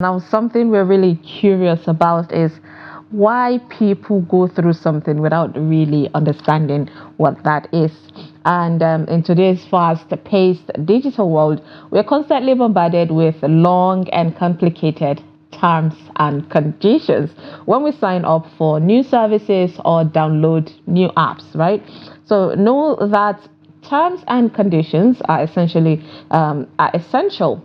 Now, something we're really curious about is why people go through something without really understanding what that is. And in today's fast-paced digital world, we're constantly bombarded with long and complicated terms and conditions when we sign up for new services or download new apps, right? So know that terms and conditions are essential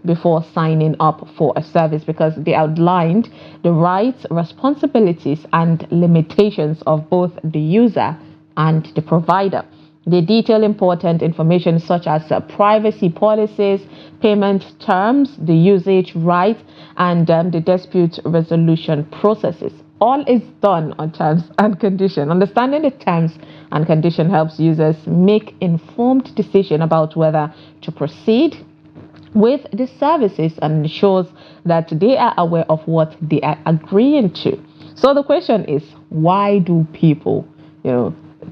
before signing up for a service because they outlined the rights, responsibilities, and limitations of both the user and the provider. They detail important information such as privacy policies, payment terms, the usage rights, and the dispute resolution processes. All is done on terms and condition. Understanding the terms and condition helps users make informed decision about whether to proceed with the services and ensures that they are aware of what they are agreeing to. So the question is, why do people,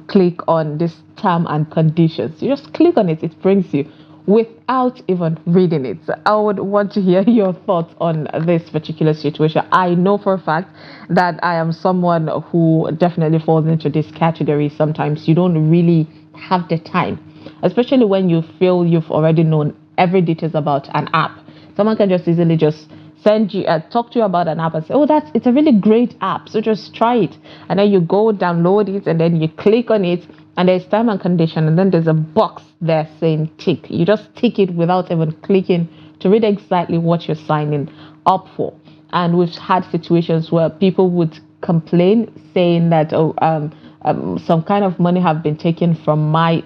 click on this term and conditions? You just click on it, it brings you without even reading it. So I would want to hear your thoughts on this particular situation. I know for a fact that I am someone who definitely falls into this category. Sometimes you don't really have the time, especially when you feel you've already known every details about an app. Someone can just easily just send you talk to you about an app and say, oh, it's a really great app, so just try it. And then you go download it and then you click on it, and there's time and condition, and then there's a box there saying tick. You just tick it without even clicking to read exactly what you're signing up for. And we've had situations where people would complain saying that some kind of money have been taken from my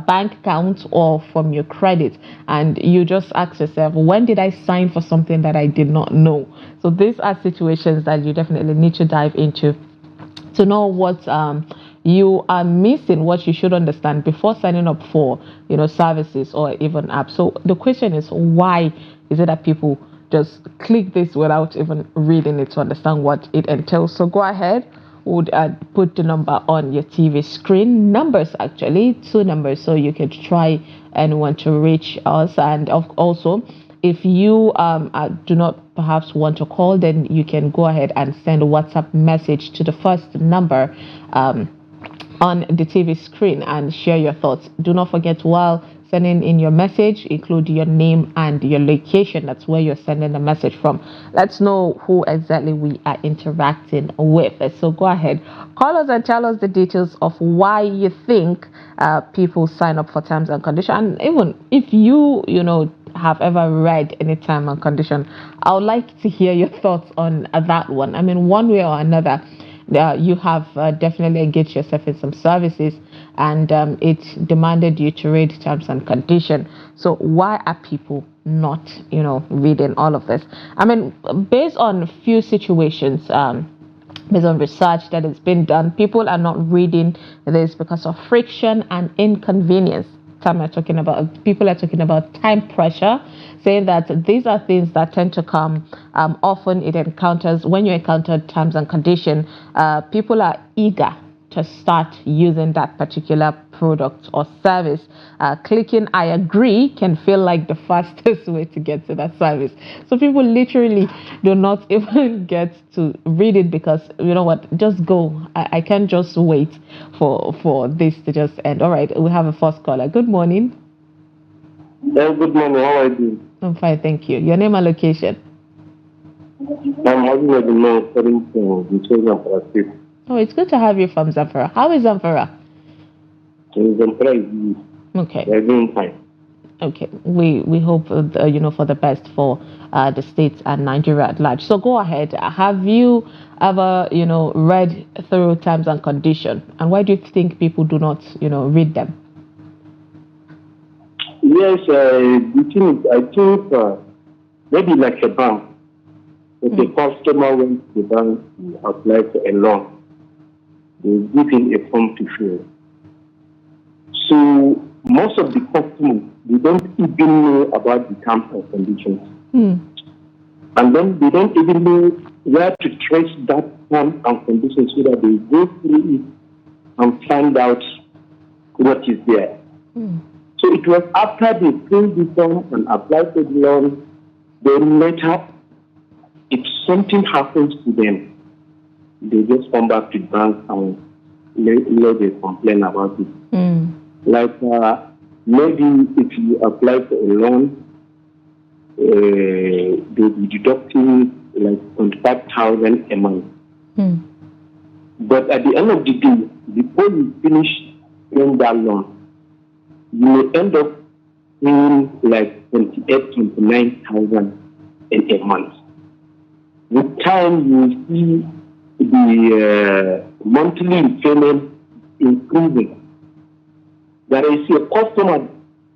bank account or from your credit, and you just ask yourself, when did I sign for something that I did not know? So these are situations that you definitely need to dive into to know what you are missing, what you should understand before signing up for services or even apps. So the question is, why is it that people just click this without even reading it to understand what it entails? So go ahead, would put the number on your TV screen. Numbers, actually, two numbers, so you can try and want to reach us. And also, if you do not perhaps want to call, then you can go ahead and send a WhatsApp message to the first number on the TV screen and share your thoughts. Do not forget, while sending in your message, include your name and your location. That's where you're sending the message from. Let's know who exactly we are interacting with. So go ahead, call us and tell us the details of why you think people sign up for terms and conditions. And even if you have ever read any term and condition, I would like to hear your thoughts on that one. I mean, one way or another, you have definitely engaged yourself in some services, and it demanded you to read terms and condition. So why are people not reading all of this? I mean, based on a few situations, based on research that has been done, people are not reading this because of friction and inconvenience. People are talking about time pressure, saying that these are things that tend to come often. It encounters when you encounter terms and condition, people are eager to start using that particular product or service. Clicking I agree can feel like the fastest way to get to that service. So people literally do not even get to read it because, you know what, just go. I can't just wait for this to just end. All right, we have a first caller. Good morning. Good morning. How are you? I'm fine, thank you. Your name and location? I'm having a demand according to the children. Oh, it's good to have you from Zamfara. How is Zamfara? Zamfara is okay. They're doing fine. Okay, we hope for the best for the states and Nigeria at large. So go ahead. Have you ever read through terms and condition, and why do you think people do not read them? Yes, the thing is, I think maybe like a bank. If a customer went to the bank to apply for a loan, they give him a form to fill. So most of the customers, they don't even know about the terms and conditions. And then they don't even know where to trace that terms and conditions so that they go through it and find out what is there. So it was after they filled the form and applied for the loan, they later something happens to them, they just come back to the bank and let they complain about it. Like maybe if you apply for a loan, they'll be deducting like 25,000 a month. But at the end of the day, before you finish paying that loan, you may end up paying like 28,000, 29,000 in a month. With time, you see the monthly payment increasing. There is a customer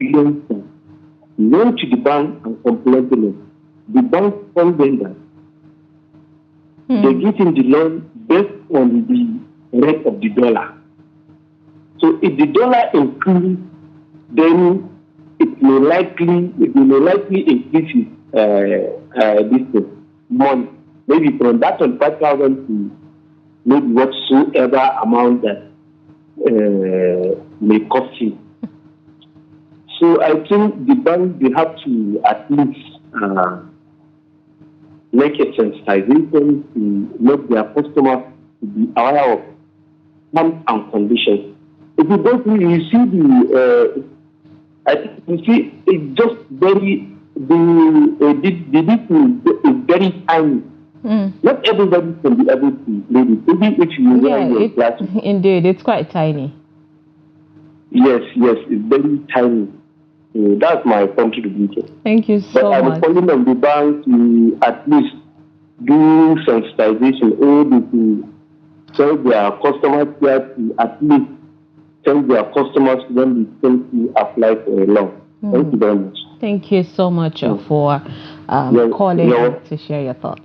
went to the bank and complained to them. The bank told them that they give him the loan based on the rate of the dollar. So if the dollar increases, then it may likely increase this money. Maybe from that 5,000 to maybe whatsoever amount that may cost him. So I think the bank, they have to at least make a sensitization to make their customers to be aware of terms and conditions. If you don't really, you see I think you see it's just very the detail is very tiny. Not everybody can be able to read it. Even if you are in your class. Indeed, it's quite tiny. Yes, it's very tiny. That's my contribution. Thank you so much. But I'm calling on the bank to at least do sensitization, to tell their customers to at least tell their customers when they tend to apply for a loan. Thank you very much. Thank you so much for calling to share your thoughts.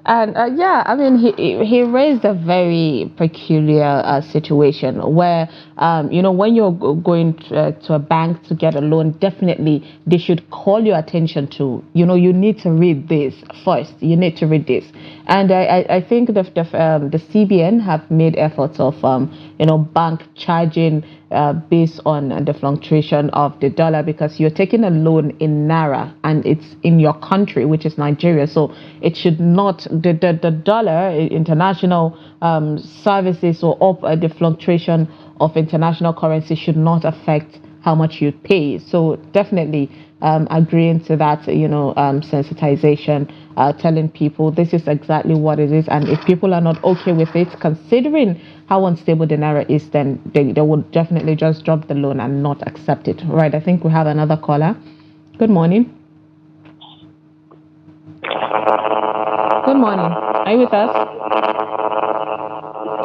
And I mean, he raised a very peculiar situation where, when you're going to a bank to get a loan, definitely they should call your attention to, you need to read this first. You need to read this. And I think the CBN have made efforts of, bank charging based on the fluctuation of the dollar, because you're taking a loan in Naira and it's in your country, which is Nigeria. So it should not, the dollar, international services or the fluctuation of international currency should not affect how much you pay. So definitely agreeing to that, sensitization, telling people this is exactly what it is. And if people are not okay with it, considering how unstable the Naira is, then they would definitely just drop the loan and not accept it. Right, I think we have another caller. Good morning. Good morning. Are you with us?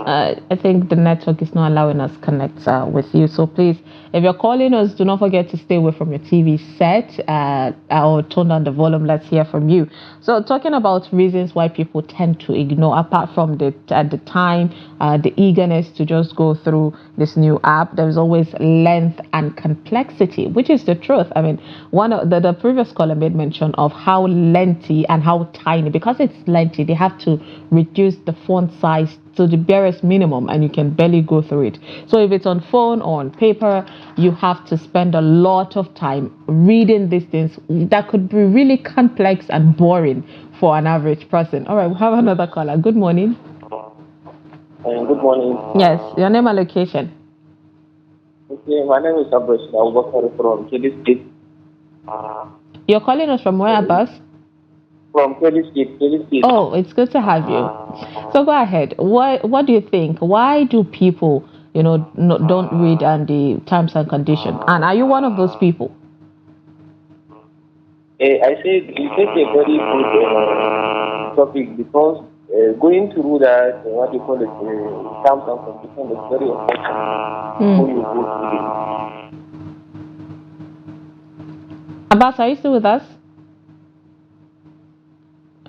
I think the network is not allowing us to connect with you. So please, if you're calling us, do not forget to stay away from your TV set or turn down the volume. Let's hear from you. So talking about reasons why people tend to ignore, apart from the time, the eagerness to just go through this new app, there's always length and complexity, which is the truth. I mean, one of the previous caller made mention of how lengthy and how tiny. Because it's lengthy, they have to reduce the font size to the barest minimum, and you can barely go through it. So if it's on phone or on paper, you have to spend a lot of time reading these things that could be really complex and boring for an average person. All right, we have another caller. Good morning. Good morning. Yes, your name and location. Okay, my name is Summayya Abubakar from Kelly State. You're calling us from where, Abbas? From Kelly State. Oh, it's good to have you. So go ahead. What do you think? Why do people, don't read the terms and conditions? And are you one of those people? I say it's a very good topic, because going through that, what you call it, terms and conditions is very important when you go through it. Abbas, are you still with us?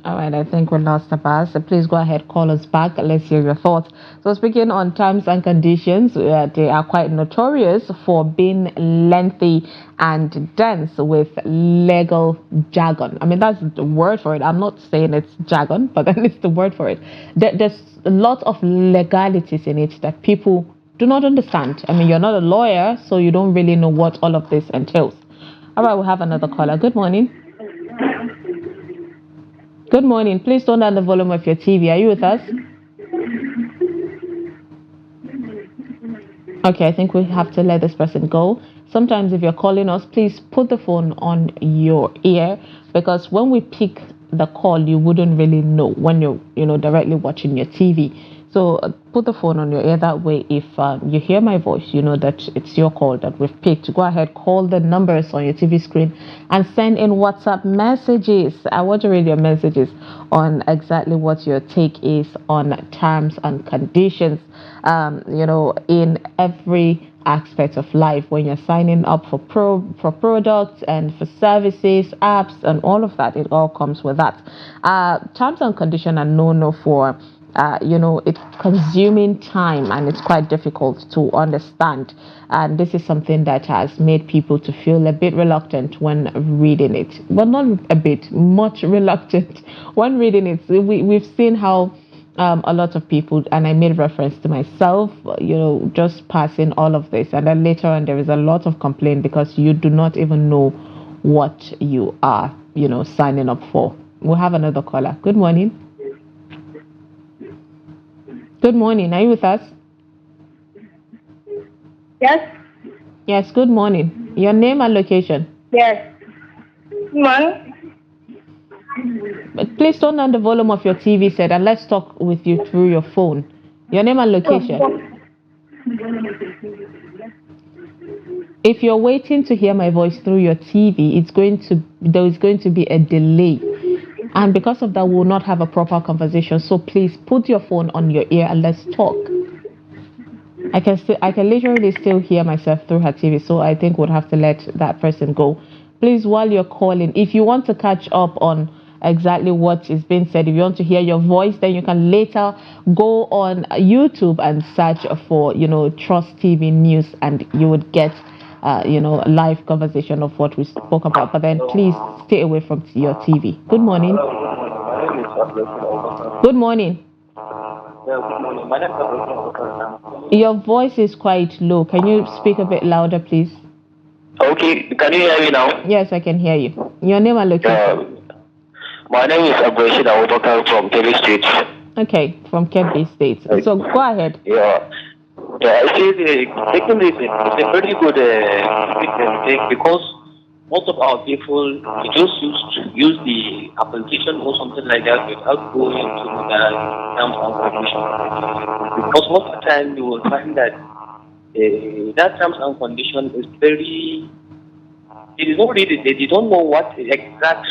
All right, I think we lost Abbas. So please go ahead, call us back. Let's hear your thoughts. So speaking on terms and conditions, they are quite notorious for being lengthy and dense with legal jargon. I mean, that's the word for it. I'm not saying it's jargon, but then it's the word for it. There's a lot of legalities in it that people do not understand. I mean, you're not a lawyer, so you don't really know what all of this entails. All right, we have another caller. Good morning. Good morning. Please turn down the volume of your TV. Are you with us? Okay, I think we have to let this person go. Sometimes if you're calling us, please put the phone on your ear, because when we pick the call, you wouldn't really know when you're, directly watching your TV. So put the phone on your ear. That way, if you hear my voice, you know that it's your call that we've picked. Go ahead, call the numbers on your TV screen and send in WhatsApp messages. I want to read your messages on exactly what your take is on terms and conditions, in every aspect of life. When you're signing up for products and for services, apps, and all of that, it all comes with that. Terms and conditions are known for it's consuming time, and it's quite difficult to understand. And this is something that has made people to feel a bit reluctant when reading it. Well, not a bit, much reluctant when reading it. We've seen how a lot of people, and I made reference to myself, just passing all of this. And then later on, there is a lot of complaint because you do not even know what you are, signing up for. We'll have another caller. Good morning. Good morning. Are you with us? Yes. Yes, good morning. Your name and location? Yes. Good morning. But please turn down the volume of your TV set and let's talk with you through your phone. Your name and location? If you're waiting to hear my voice through your TV, there is going to be a delay. And because of that, we'll not have a proper conversation. So please put your phone on your ear and let's talk. I can literally still hear myself through her TV, so I think we'll have to let that person go. Please, while you're calling, if you want to catch up on exactly what is being said, if you want to hear your voice, then you can later go on YouTube and search for, Trust TV News, and you would get a live conversation of what we spoke about. But then please stay away from your TV. Good morning. Good morning. Your voice is quite low. Can you speak a bit louder, please? Okay, can you hear me now? Yes, I can hear you. Your name and location? My name is Abubakar from Kebbi State. Okay, from Kebbi State. So go ahead. I say taking this is a very good thing, because most of our people just use the application or something like that without going to the terms and conditions. Because most of the time you will find that that terms and condition is very. It is not really. They don't know what exact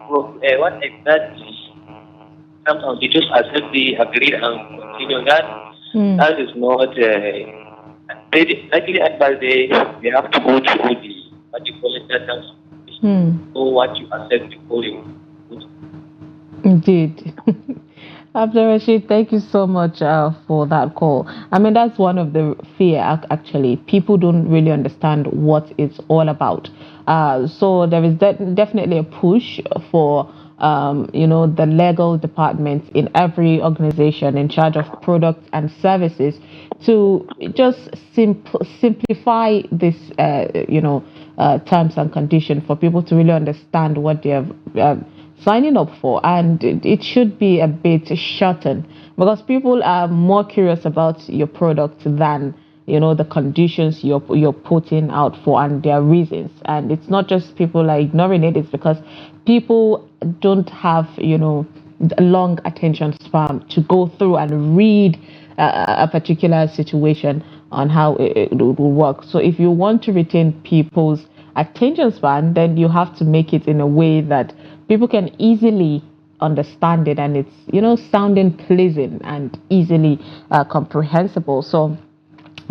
terms and conditions are simply agreed and continue that. That is not. Likely advice they have to go through the what you call it terms. Know what you accept before you. Indeed. Abdul Rashid, thank you so much for that call. I mean, that's one of the fear, actually. People don't really understand what it's all about. So there is definitely a push for, the legal departments in every organization in charge of products and services to just simplify this, terms and conditions for people to really understand what they have signing up for, and it should be a bit shortened, because people are more curious about your product than the conditions you're putting out for and their reasons. And it's not just people are ignoring it, it's because people don't have a long attention span to go through and read a particular situation on how it will work. So if you want to retain people's attention span, then you have to make it in a way that people can easily understand it, and it's sounding pleasant and easily comprehensible. So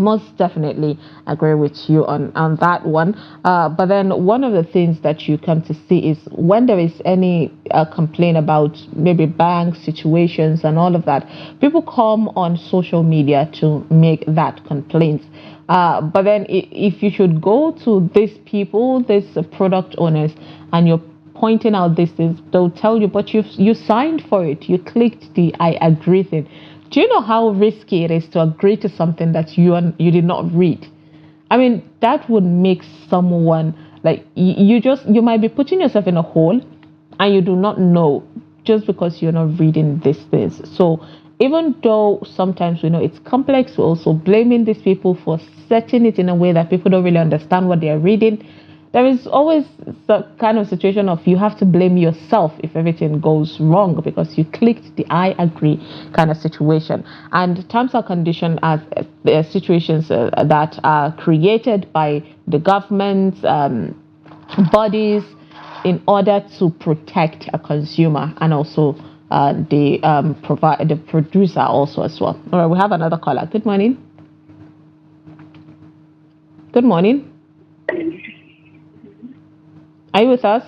most definitely agree with you on that one. But then one of the things that you come to see is when there is any complaint about maybe bank situations and all of that, people come on social media to make that complaint. But then if you should go to these people, these product owners, and you're pointing out these things, they'll tell you, but you signed for it, you clicked the I agree thing. Do you know how risky it is to agree to something that you did not read? I mean, that would make someone like you might be putting yourself in a hole and you do not know. just because you're not reading these things. So even though sometimes we know it's complex, we're also blaming these people for setting it in a way that people don't really understand what they're reading. There is always the kind of situation of you have to blame yourself if everything goes wrong because you clicked the I agree kind of situation. And terms and conditions are situations that are created by the government, bodies, in order to protect a consumer and also the producer also as well. All right, we have another caller. Good morning. Good morning. Are you with us?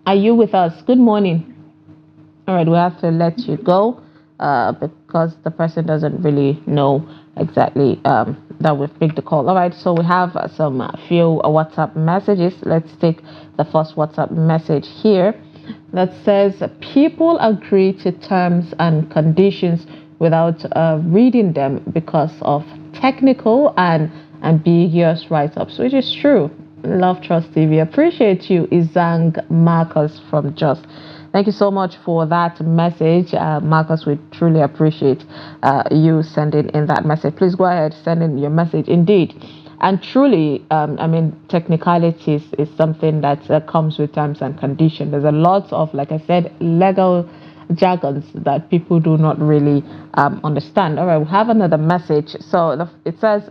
Are you with us? Good morning. All right, we have to let you go because the person doesn't really know exactly that we've picked the call. All right, so we have some few WhatsApp messages. Let's take the first WhatsApp message here that says people agree to terms and conditions without reading them because of technical and ambiguous write-ups, which is true. Love Trust TV. Appreciate you, Izang Marcus from Just. Thank you so much for that message, Marcus. We truly appreciate you sending in that message. Please go ahead, send in your message. Indeed, and truly, I mean, technicalities is something that comes with terms and conditions. There's a lot of, like I said, legal jargons that people do not really understand. All right, we have another message. So it says,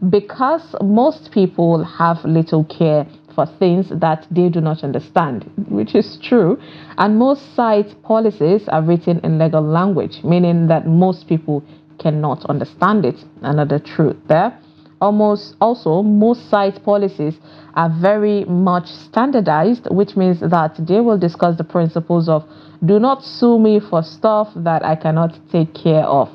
because most people have little care for things that they do not understand, which is true, and most site policies are written in legal language, meaning that most people cannot understand it. Another truth there. Most site policies are very much standardized, which means that they will discuss the principles of do not sue me for stuff that I cannot take care of.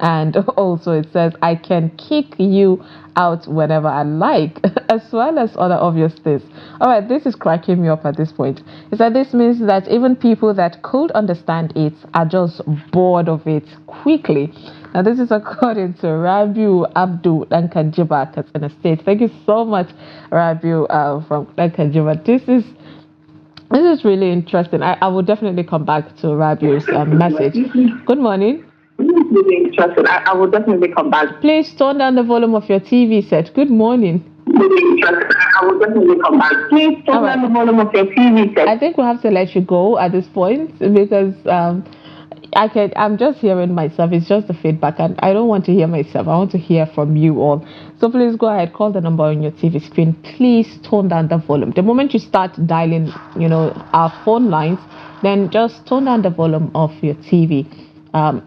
And also it says I can kick you out whenever I like, as well as other obvious things. All right, this is cracking me up at this point. Is that this means that even people that could understand it are just bored of it quickly. Now, this is according to Rabiu Abdul Dankanjiba Katsina State. Thank you so much, Rabiu, from Dankanjiba. This is really interesting. I will definitely come back to Rabiu's message. Good morning. Really interested. I will definitely come back. Please turn down the volume of your TV set. Good morning. Really interested. I will definitely come back. Please turn down the volume of your TV set. I think we'll have to let you go at this point because I'm just hearing myself. It's just the feedback, and I don't want to hear myself. I want to hear from you all. So please go ahead, call the number on your TV screen. Please tone down the volume. The moment you start dialing, our phone lines, then just tone down the volume of your TV.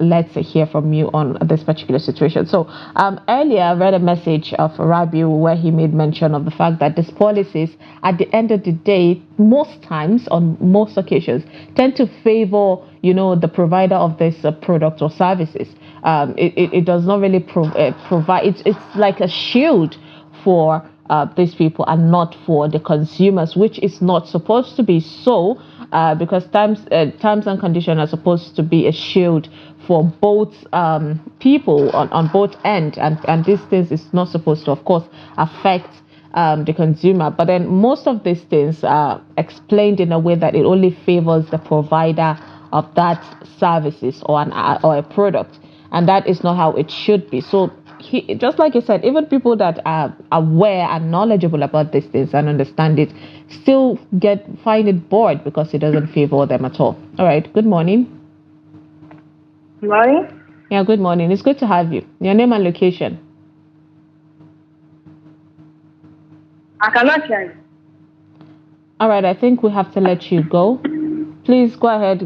Let's hear from you on this particular situation. So earlier I read a message of Rabiu where he made mention of the fact that these policies at the end of the day, most times on most occasions, tend to favor the provider of this product or services. It does not really provide, it's like a shield for these people and not for the consumers, which is not supposed to be so, because terms and conditions are supposed to be a shield for both people on both ends, and these things is not supposed to, of course, affect the consumer. But then most of these things are explained in a way that it only favors the provider of that services or a product, and that is not how it should be. So just like you said, even people that are aware and knowledgeable about these things and understand it still find it bored because it doesn't favor them at all. All right, good morning. Morning. Yeah, good morning. It's good to have you. Your name and location. I cannot hear you. All right, I think we have to let you go. Please go ahead,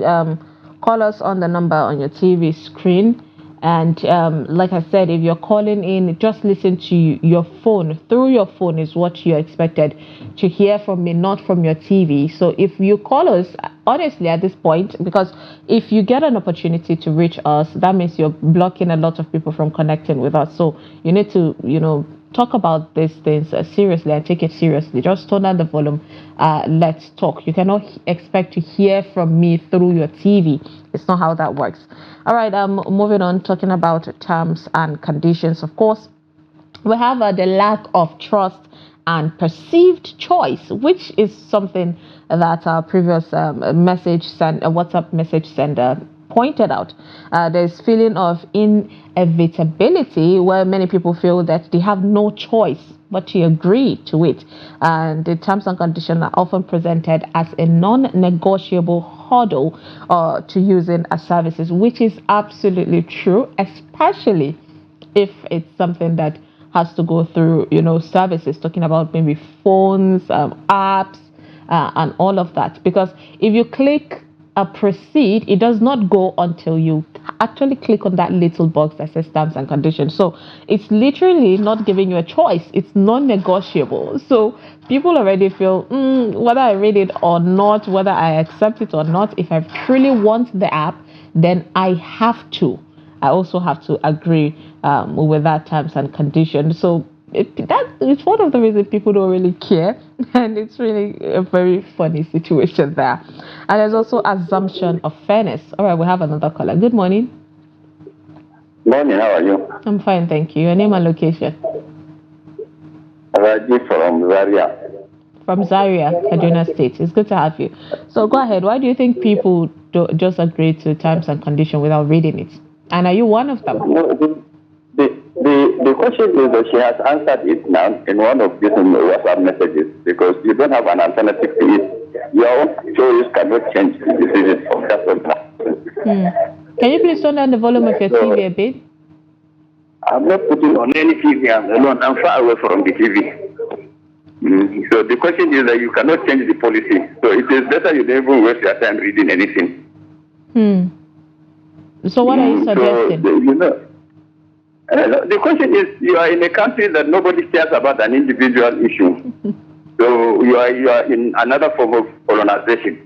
call us on the number on your TV screen. And like I said, if you're calling in, just listen to your phone. Through your phone is what you're expected to hear from me, not from your TV. So if you call us, honestly, at this point, because if you get an opportunity to reach us, that means you're blocking a lot of people from connecting with us. So you need to, talk about these things seriously and take it seriously. Just turn down the volume. Let's talk. You cannot expect to hear from me through your TV. It's not how that works. All right, moving on, talking about terms and conditions. Of course, we have the lack of trust and perceived choice, which is something that our previous WhatsApp message sender pointed out. There's feeling of inevitability where many people feel that they have no choice but to agree to it. And the terms and conditions are often presented as a non-negotiable hurdle to using a services, which is absolutely true, especially if it's something that has to go through, services, talking about maybe phones, apps, and all of that. Because if you click proceed, it does not go until you actually click on that little box that says terms and conditions. So it's literally not giving you a choice. It's non-negotiable. So people already feel whether I read it or not, whether I accept it or not, if I truly want the app, then I also have to agree with that terms and conditions. So it's one of the reasons people don't really care, and it's really a very funny situation there. And there's also assumption of fairness. All right, we have another caller. Good morning. Morning, how are you? I'm fine, thank you. Your name and location? Raji from Zaria. From Zaria, Kaduna State. It's good to have you. So go ahead. Why do you think people don't just agree to terms and conditions without reading it? And are you one of them? No, the question is that she has answered it now in one of these WhatsApp messages, because you don't have an alternative to it. Your own choice cannot change the decision of that person. Can you please turn down the volume of your TV a bit? I'm not putting on any TV. I'm far away from the TV. So the question is that you cannot change the policy. So it is better you don't even waste your time reading anything. So what are you suggesting? So, the question is, you are in a country that nobody cares about an individual issue. So you are in another form of colonization.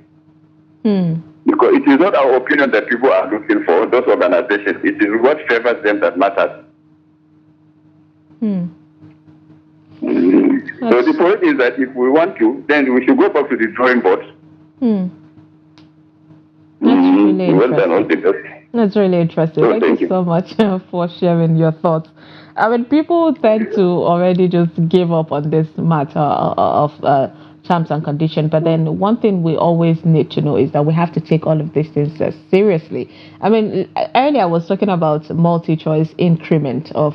Because it is not our opinion that people are looking for, those organizations. It is what favors them that matters. So the point is that if we want to, then we should go back to the drawing board. That's really well done, That's really interesting. Thank you so much for sharing your thoughts. I mean, people tend to already just give up on this matter of terms and conditions. But then one thing we always need to know is that we have to take all of these things seriously. I mean, earlier I was talking about multi-choice increment of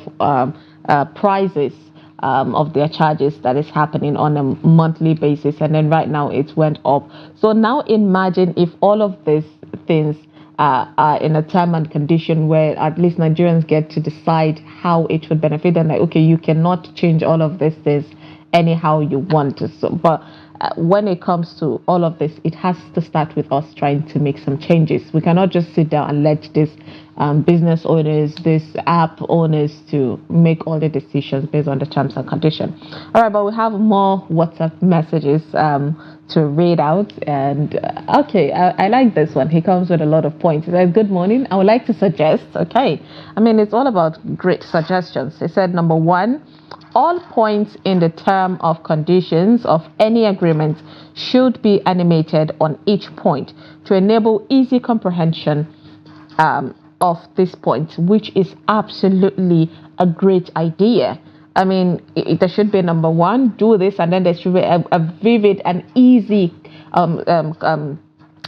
prices of their charges that is happening on a monthly basis, and then right now it went up. So now imagine if all of these things are in a term and condition where at least Nigerians get to decide how it would benefit them. Like, okay, you cannot change all of these things anyhow you want to. So, but when it comes to all of this, it has to start with us trying to make some changes. We cannot just sit down and let this business owners, these app owners to make all the decisions based on the terms and conditions. All right, but we have more WhatsApp messages to read out. And okay, I like this one. He comes with a lot of points. He said, good morning. I would like to suggest, okay, I mean, it's all about great suggestions. He said, number one, all points in the term of conditions of any agreement should be animated on each point to enable easy comprehension of this point, which is absolutely a great idea. I mean, there should be number one, do this, and then there should be a vivid and easy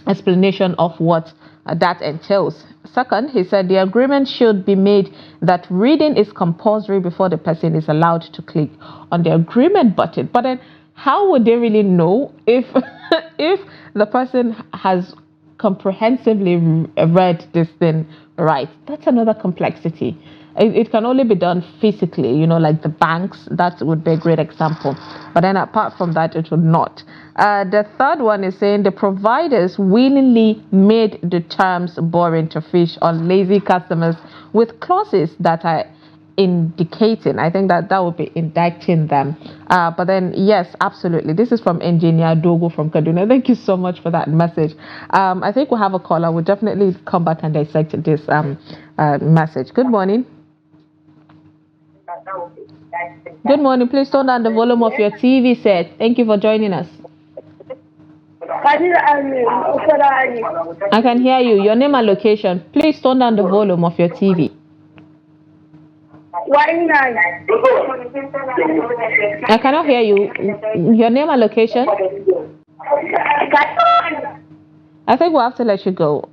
explanation of what that entails. Second, he said the agreement should be made that reading is compulsory before the person is allowed to click on the agreement button. But then how would they really know if if the person has comprehensively read this thing right? That's another complexity. It can only be done physically, like the banks. That would be a great example. But then apart from that, it would not. The third one is saying the providers willingly made the terms boring to fish on lazy customers with clauses that are indicating. I think that would be indicting them. But then, yes, absolutely. This is from Engineer Dogo from Kaduna. Thank you so much for that message. I think we'll have a caller. We'll definitely come back and dissect this message. Good morning. Good morning. Please turn down the volume of your TV set. Thank you for joining us. I can hear you. Your name and location. Please turn down the volume of your TV. I cannot hear you. Your name and location? I think we'll have to let you go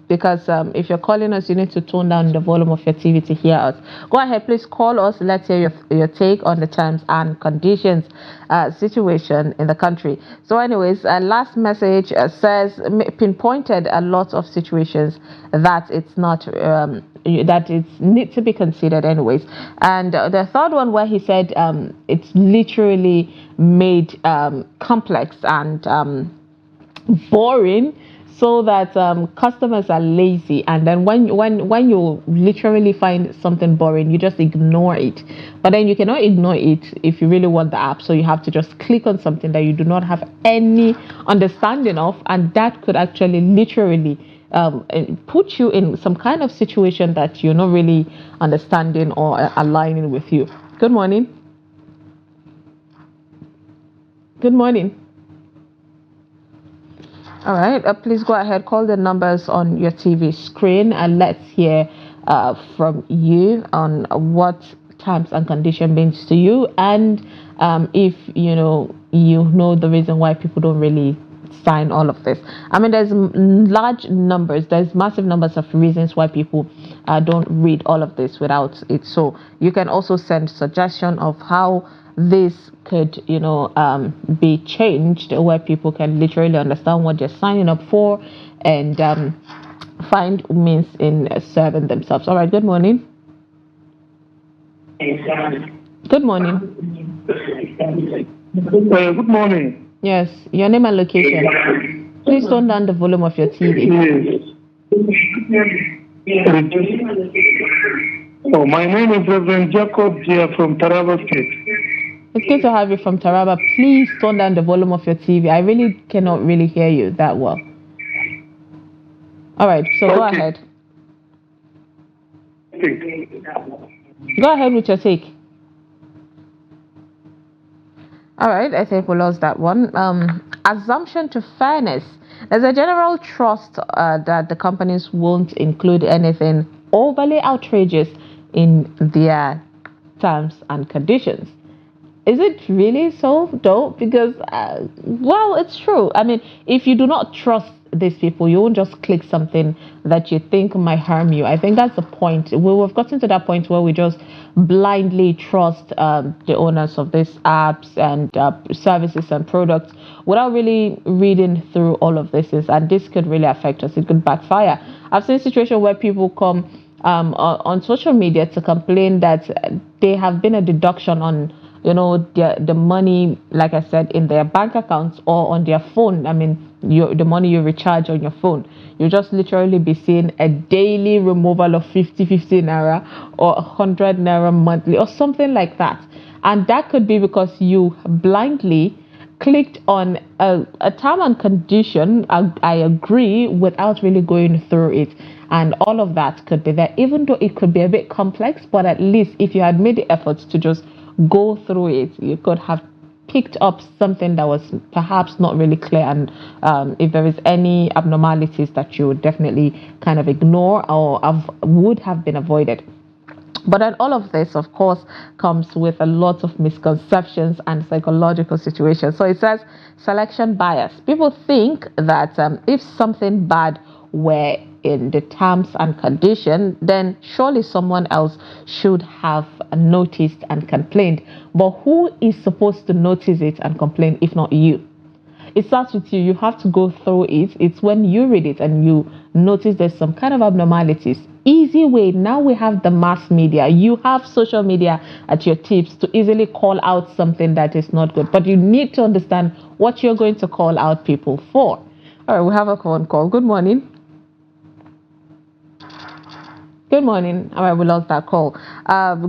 because if you're calling us, you need to tone down the volume of your TV to hear us. Go ahead, please call us. Let's hear your take on the terms and conditions situation in the country. So anyways, last message says pinpointed a lot of situations that it's not that it needs to be considered anyways. And the third one where he said it's literally made complex and boring so that customers are lazy, and then when you literally find something boring, you just ignore it. But then you cannot ignore it if you really want the app, so you have to just click on something that you do not have any understanding of, and that could actually literally put you in some kind of situation that you're not really understanding or aligning with you. Good morning. Good morning. All right, please go ahead, call the numbers on your TV screen, and let's hear from you on what terms and condition means to you, and if you know the reason why people don't really sign all of this. I mean, there's massive numbers of reasons why people don't read all of this without it. So you can also send suggestion of how this could be changed, where people can literally understand what they're signing up for and find means in serving themselves. All right, good morning. Good morning. Good morning. Yes, your name and location. Please turn down the volume of your TV. Yes. Oh, my name is Reverend Jacob Jia from Taraba State. It's good to have you from Taraba. Please turn down the volume of your TV. I really cannot really hear you that well. All right, so go ahead. Go ahead with your take. All right, I think we lost that one. Assumption to fairness. There's a general trust that the companies won't include anything overly outrageous in their terms and conditions. Is it really so, though? Because, well, it's true. I mean, if you do not trust these people, you won't just click something that you think might harm you. I think that's the point. We've gotten to that point where we just blindly trust the owners of these apps and services and products without really reading through all of this. And this could really affect us. It could backfire. I've seen situations where people come on social media to complain that they have been a deduction on the money, like I said, in their bank accounts or on their phone. I mean, the money you recharge on your phone, you just literally be seeing a daily removal of 50 naira or 100 naira monthly or something like that. And that could be because you blindly clicked on a term and condition. I agree, without really going through it, and all of that could be there, even though it could be a bit complex. But at least if you had made the efforts to just go through it, you could have picked up something that was perhaps not really clear, and if there is any abnormalities that you would definitely kind of ignore or would have been avoided. But then all of this, of course, comes with a lot of misconceptions and psychological situations. So it says selection bias. People think that if something bad were in the terms and condition, then surely someone else should have noticed and complained. But who is supposed to notice it and complain if not you? It starts with you. You have to go through it. It's when you read it and you notice there's some kind of abnormalities. Easy way. Now we have the mass media. You have social media at your tips to easily call out something that is not good. But you need to understand what you're going to call out people for. All right, we have a phone call. Good morning. Good morning. All right, we lost that call.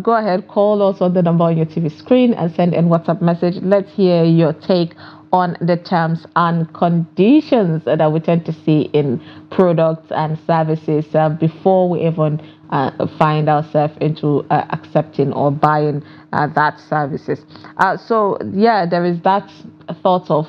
Go ahead, call us on the number on your TV screen and send in WhatsApp message. Let's hear your take on the terms and conditions that we tend to see in products and services before we even find ourselves into accepting or buying that services. So yeah, there is that thought of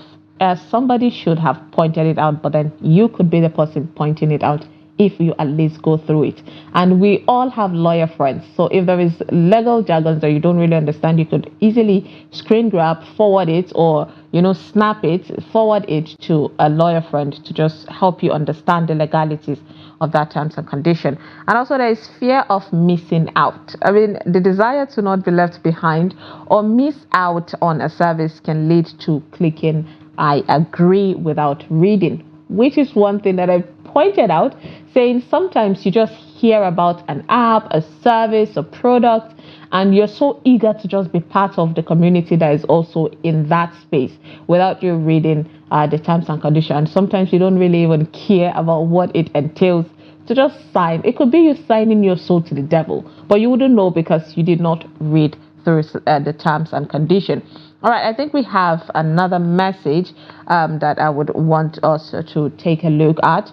somebody should have pointed it out, but then you could be the person pointing it out if you at least go through it. And we all have lawyer friends. So if there is legal jargon that you don't really understand, you could easily screen grab, forward it, or snap it, forward it to a lawyer friend to just help you understand the legalities of that terms and condition. And also there is fear of missing out. I mean, the desire to not be left behind or miss out on a service can lead to clicking I agree without reading, which is one thing that I pointed out, saying sometimes you just hear about an app, a service, a product, and you're so eager to just be part of the community that is also in that space without you reading the terms and conditions. Sometimes you don't really even care about what it entails to just sign. It could be you signing your soul to the devil, but you wouldn't know because you did not read through the terms and condition. All right, I think we have another message that I would want us to take a look at.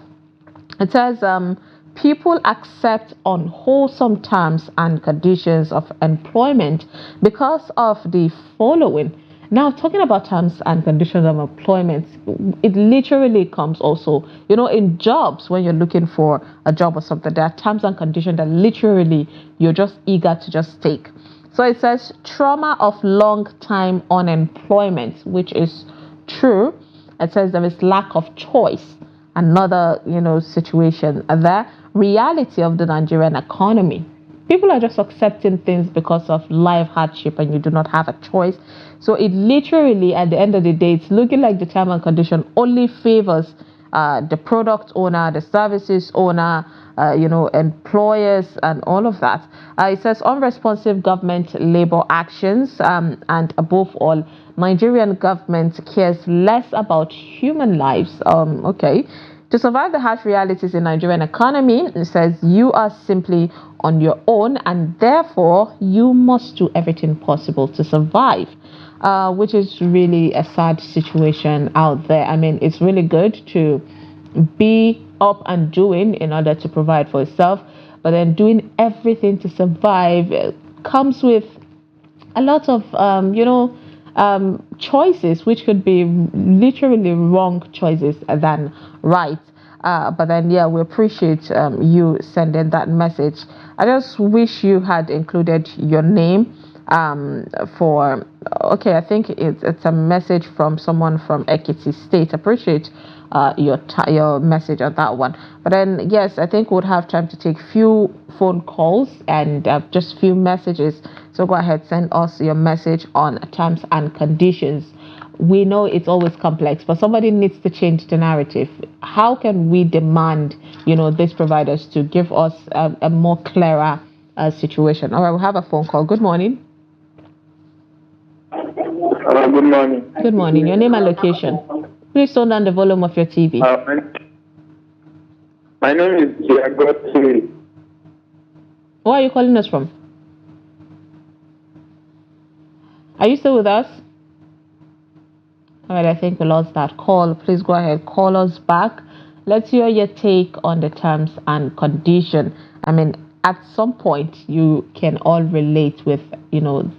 It says, people accept unwholesome terms and conditions of employment because of the following. Now, talking about terms and conditions of employment, it literally comes also, in jobs, when you're looking for a job or something, there are terms and conditions that literally you're just eager to just take. So it says trauma of long time unemployment, which is true. It says there is lack of choice. Another, situation. The reality of the Nigerian economy. People are just accepting things because of life hardship and you do not have a choice. So it literally, at the end of the day, it's looking like the term and condition only favors the product owner, the services owner, employers and all of that. It says unresponsive government labor actions and above all, Nigerian government cares less about human lives. Okay. To survive the harsh realities in Nigerian economy, it says you are simply on your own and therefore you must do everything possible to survive, which is really a sad situation out there. I mean, it's really good to be up and doing in order to provide for yourself, but then doing everything to survive comes with a lot of choices, which could be literally wrong choices than right. But then we appreciate you sending that message. I just wish you had included your name for I think it's a message from someone from Ekiti State. Appreciate your message on that one. But then yes, I think we'll have time to take few phone calls and just few messages. So go ahead, send us your message on terms and conditions. We know it's always complex, but somebody needs to change the narrative. How can we demand these providers to give us a more clearer situation? All right, we'll have a phone call. Good morning. Good morning. Good morning. Your name and location. Please turn down the volume of your TV. My name is Diago. Where are you calling us from? Are you still with us? All right, I think we lost that call. Please go ahead, call us back. Let's hear your take on the terms and condition. I mean, at some point, you can all relate with,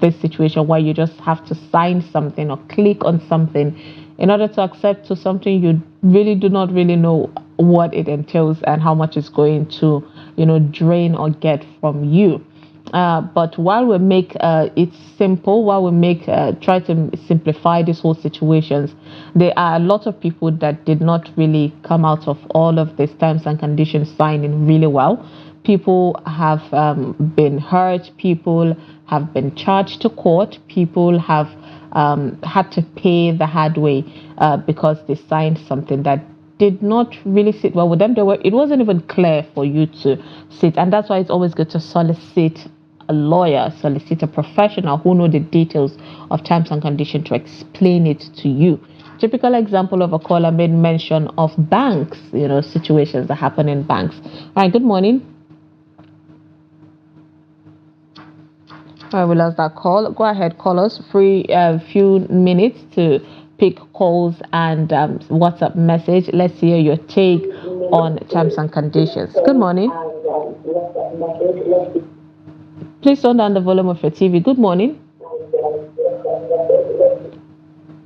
this situation where you just have to sign something or click on something in order to accept to something you really do not really know what it entails and how much it's going to, drain or get from you. But while we make it simple, while we make try to simplify this whole situations, there are a lot of people that did not really come out of all of these terms and conditions signing really well. People have been hurt. People have been charged to court. People have had to pay the hard way because they signed something that did not really sit well with them. It wasn't even clear for you to sit, and that's why it's always good to solicit a lawyer, solicit a professional who know the details of terms and conditions to explain it to you. Typical example of a caller made mention of banks, situations that happen in banks. All right, good morning. All right, we lost that call. Go ahead, call us. Free few minutes to pick calls and WhatsApp message. Let's hear your take on terms and conditions. Good morning. Please turn down the volume of your TV. Good morning.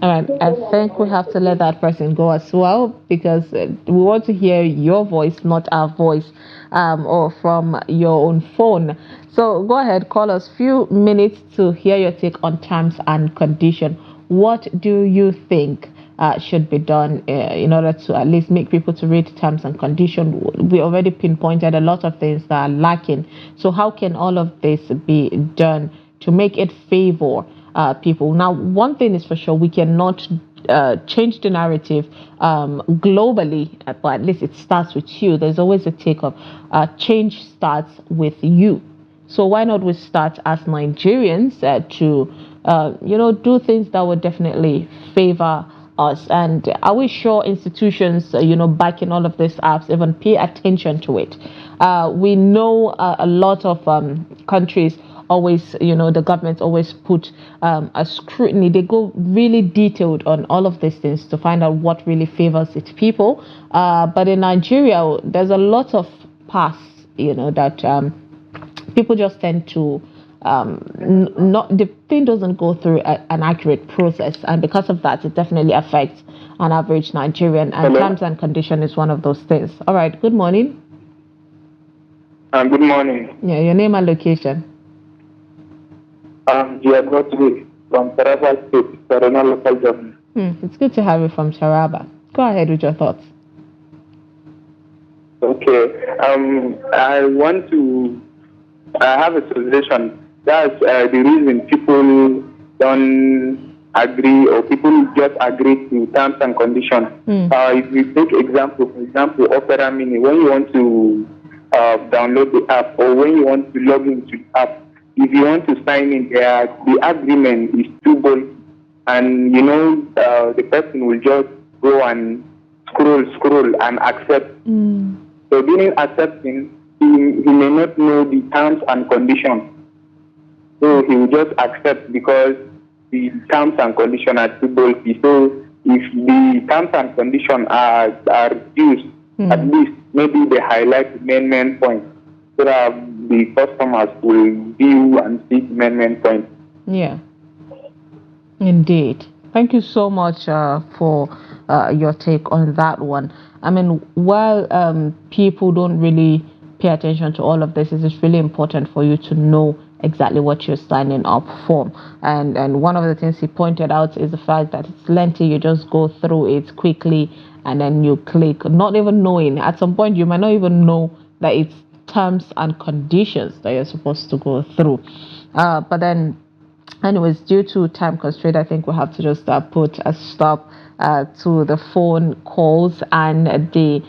All right, I think we have to let that person go as well because we want to hear your voice, not our voice, or from your own phone. So go ahead, call us. Few minutes to hear your take on terms and condition. What do you think should be done in order to at least make people to read terms and condition? We already pinpointed a lot of things that are lacking. So how can all of this be done to make it favor people? Now, one thing is for sure, we cannot change the narrative globally, but at least it starts with you. There's always a take of change starts with you. So why not we start as Nigerians to, do things that would definitely favor us? And are we sure institutions, backing all of these apps, even pay attention to it? We know a lot of countries always, the government always put a scrutiny. They go really detailed on all of these things to find out what really favors its people. But in Nigeria, there's a lot of paths, that people just tend to not, the thing doesn't go through an accurate process, and because of that, it definitely affects an average Nigerian. And terms and condition is one of those things. All right. Good morning. Good morning. Yeah, your name and location. You are not with from Taraba State, Tarana local government. It's good to have you from Taraba. Go ahead with your thoughts. Okay. I have a suggestion. That's the reason people don't agree, or people just agree to terms and conditions. If you take for example, Opera Mini, when you want to download the app, or when you want to log into the app, if you want to sign in there, the agreement is too bold, and the person will just go and scroll and accept. So during accepting, he may not know the terms and conditions. So he will just accept because the terms and conditions are too bulky. So if the terms and conditions are reduced, at least maybe they highlight the main points so that the customers will view and see the main points. Yeah, indeed. Thank you so much for your take on that one. I mean, while people don't really pay attention to all of this, it's really important for you to know exactly what you're signing up for. And one of the things he pointed out is the fact that it's lengthy. You just go through it quickly and then you click, not even knowing. At some point, you might not even know that it's terms and conditions that you're supposed to go through. But then, anyways, due to time constraint, I think we have to just put a stop to the phone calls and the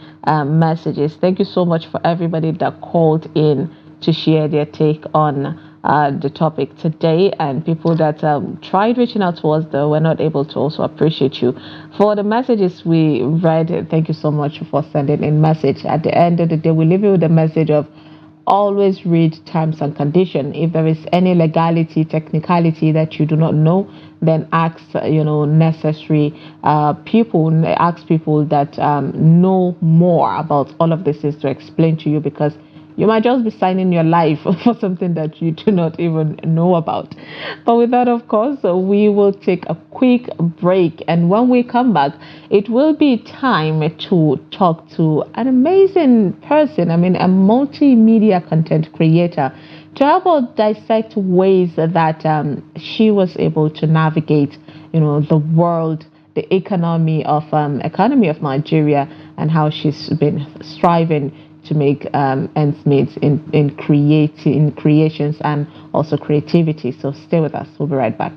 messages. Thank you so much for everybody that called in to share their take on the topic today, and people that tried reaching out to us that were not able to. Also appreciate you for the messages we read. Thank you so much for sending in message. At the end of the day, we leave you with the message of always read terms and condition. If there is any legality, technicality that you do not know, then ask necessary people, ask people that know more about all of this is to explain to you, because you might just be signing your life for something that you do not even know about. But with that, of course, we will take a quick break. And when we come back, it will be time to talk to an amazing person. I mean, a multimedia content creator, to help us dissect ways that she was able to navigate, the world, the economy of Nigeria, and how she's been striving to make ends meet in creations and also creativity. So stay with us. We'll be right back.